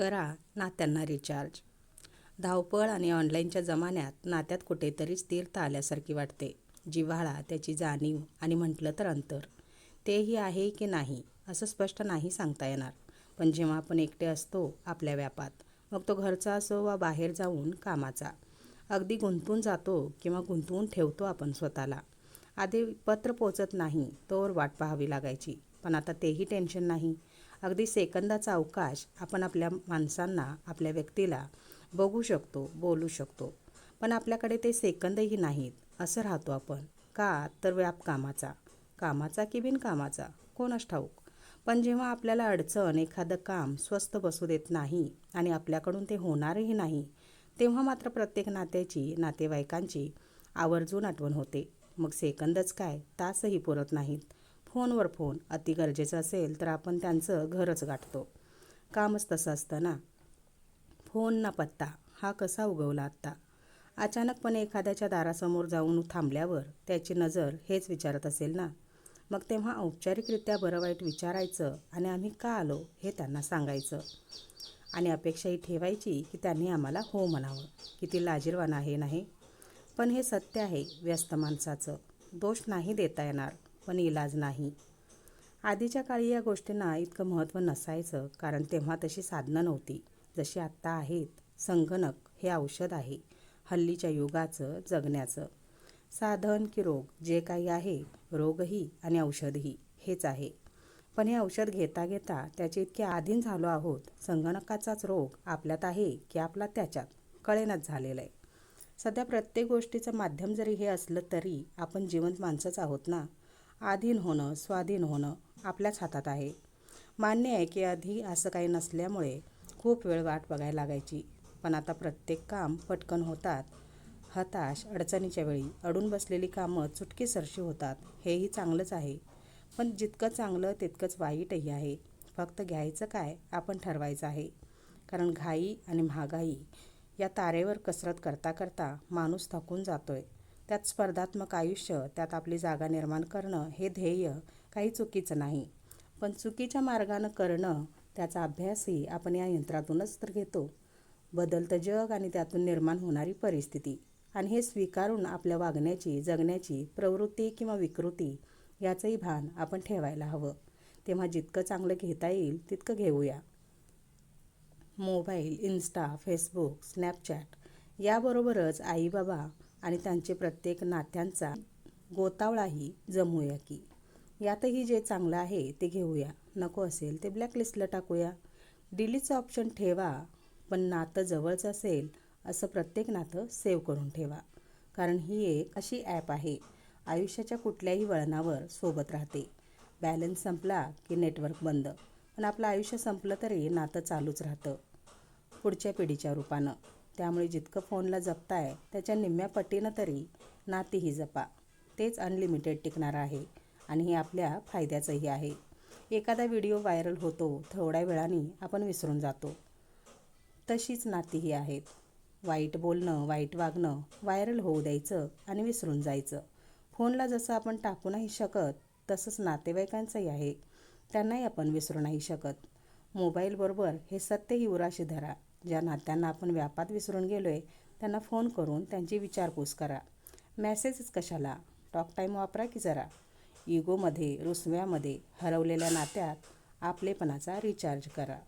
करा नात्यांना रिचार्ज. धावपळ आणि ऑनलाईनच्या जमान्यात नात्यात कुठेतरी स्थिरता आल्यासारखी वाटते. जिव्हाळा, त्याची जाणीव आणि म्हटलं तर अंतर, तेही आहे की नाही असं स्पष्ट नाही सांगता येणार. पण जेव्हा आपण एकटे असतो आपल्या व्यापात, मग तो घरचा असो वा बाहेर जाऊन कामाचा, अगदी गुंतून जातो किंवा गुंतवून ठेवतो आपण स्वतःला. आधी पत्र पोचत नाही तोवर वाट पाहावी लागायची, पण आता तेही टेन्शन नाही. अगदी सेकंदाचा अवकाश आपण आपल्या माणसांना, आपल्या व्यक्तीला बघू शकतो, बोलू शकतो. पण आपल्याकडे ते सेकंदही नाहीत. असं राहतो आपण. का तर व्याप कामाचा. कामाचा की बिनकामाचा कोणास ठाऊक. पण जेव्हा आपल्याला अडचण, एखादं काम स्वस्थ बसू देत नाही आणि आपल्याकडून ते होणारही नाही, तेव्हा मात्र प्रत्येक नात्याची, नातेवाईकांची आवर्जून आठवण होते. मग सेकंदच काय, तासही पुरत नाहीत. फोनवर फोन. अति गरजेचं असेल तर आपण त्यांचं घरच गाठतो. कामच तसं असतं ना. फोन ना पत्ता हा कसा उगवला आत्ता? अचानकपणे एखाद्याच्या दारासमोर जाऊन थांबल्यावर त्याची नजर हेच विचारत असेल ना. मग तेव्हा औपचारिकरित्या बरं वाईट विचारायचं आणि आम्ही का आलो हे त्यांना सांगायचं. आणि अपेक्षाही ठेवायची की त्यांनी आम्हाला हो म्हणावं. किती लाजिरवाणं आहे नाही. पण हे सत्य आहे व्यस्त माणसाचं. दोष नाही देता येणार, पण इलाज नाही. आधीच्या काळी या गोष्टींना इतकं महत्त्व नसायचं, कारण तेव्हा तशी साधनं नव्हती जशी आत्ता आहेत. संगणक हे औषध आहे हल्लीच्या युगाचं, जगण्याचं. साधन की रोग, जे काही आहे, रोगही आणि औषधही हेच आहे. पण हे औषध घेता घेता त्याचे इतके अधीन झालो आहोत. संगणकाचाच रोग आपल्यात आहे की आपला त्याच्यात, कळेनाच झालेलं आहे. सध्या प्रत्येक गोष्टीचं माध्यम जरी हे असलं तरी आपण जिवंत माणसंच आहोत ना. अधीन होणं, स्वाधीन होणं आपल्याच हातात आहे. मान्य आहे की आधी असं काही नसल्यामुळे खूप वेळ वाट बघायला लागायची. पण आता प्रत्येक काम पटकन होतात. हताश, अडचणीच्या वेळी अडून बसलेली कामं चुटकीसरशी होतात. हेही चांगलंच आहे. पण जितकं चांगलं तितकंच वाईटही आहे. फक्त घ्यायचं काय आपण ठरवायचं आहे. कारण घाई आणि महागाई या तारेवर कसरत करता करता माणूस थकून जातोय. त्यात स्पर्धात्मक आयुष्य, त्यात आपली जागा निर्माण करणं हे ध्येय काही चुकीचं नाही. पण चुकीच्या मार्गानं करणं, त्याचा अभ्यासही आपण या यंत्रातूनच तर घेतो. बदलतं जग आणि त्यातून निर्माण होणारी परिस्थिती, आणि हे स्वीकारून आपल्या वागण्याची, जगण्याची प्रवृत्ती किंवा विकृती याचंही भान आपण ठेवायला हवं. तेव्हा जितकं चांगलं घेता येईल तितकं घेऊया. मोबाईल, इन्स्टा, फेसबुक, स्नॅपचॅट याबरोबरच आई-बाबा आणि त्यांचे प्रत्येक नात्यांचा गोतावळाही जमवूया की. यातही जे चांगलं आहे ते घेऊया. नको असेल ते ब्लॅकलिस्टला टाकूया. डिलीटचं ऑप्शन ठेवा, पण नातं जवळचं असेल असं प्रत्येक नातं सेव्ह करून ठेवा. कारण ही एक अशी ॲप आहे, आयुष्याच्या कुठल्याही वळणावर सोबत राहते. बॅलन्स संपला की नेटवर्क बंद, पण आपलं आयुष्य संपलं तरी नातं चालूच राहतं, पुढच्या पिढीच्या रूपानं. त्यामुळे जितकं फोनला जपताय त्याच्या निम्म्या पटीनं तरी नातीही जपा. तेच अनलिमिटेड टिकणार आहे आणि हे आपल्या फायद्याचंही आहे. एखादा व्हिडिओ व्हायरल होतो, थोड्या वेळाने आपण विसरून जातो. तशीच नातीही आहेत. वाईट बोलणं, वाईट वागणं व्हायरल होऊ द्यायचं आणि विसरून जायचं. फोनला जसं आपण टाकू नाही शकत, तसंच नातेवाईकांचंही आहे. त्यांनाही आपण विसरू नाही शकत. मोबाईलबरोबर हे सत्यही उराशी धरा. ज्या नात्यांना आपण व्यापात विसरून गेलोय त्यांना फोन करून त्यांची विचारपूस करा. मेसेजच कशाला, टॉक टाईम वापरा की जरा. इगोमध्ये, रुसव्यामध्ये, हरवलेल्या नात्यात आपलेपणाचा रिचार्ज करा.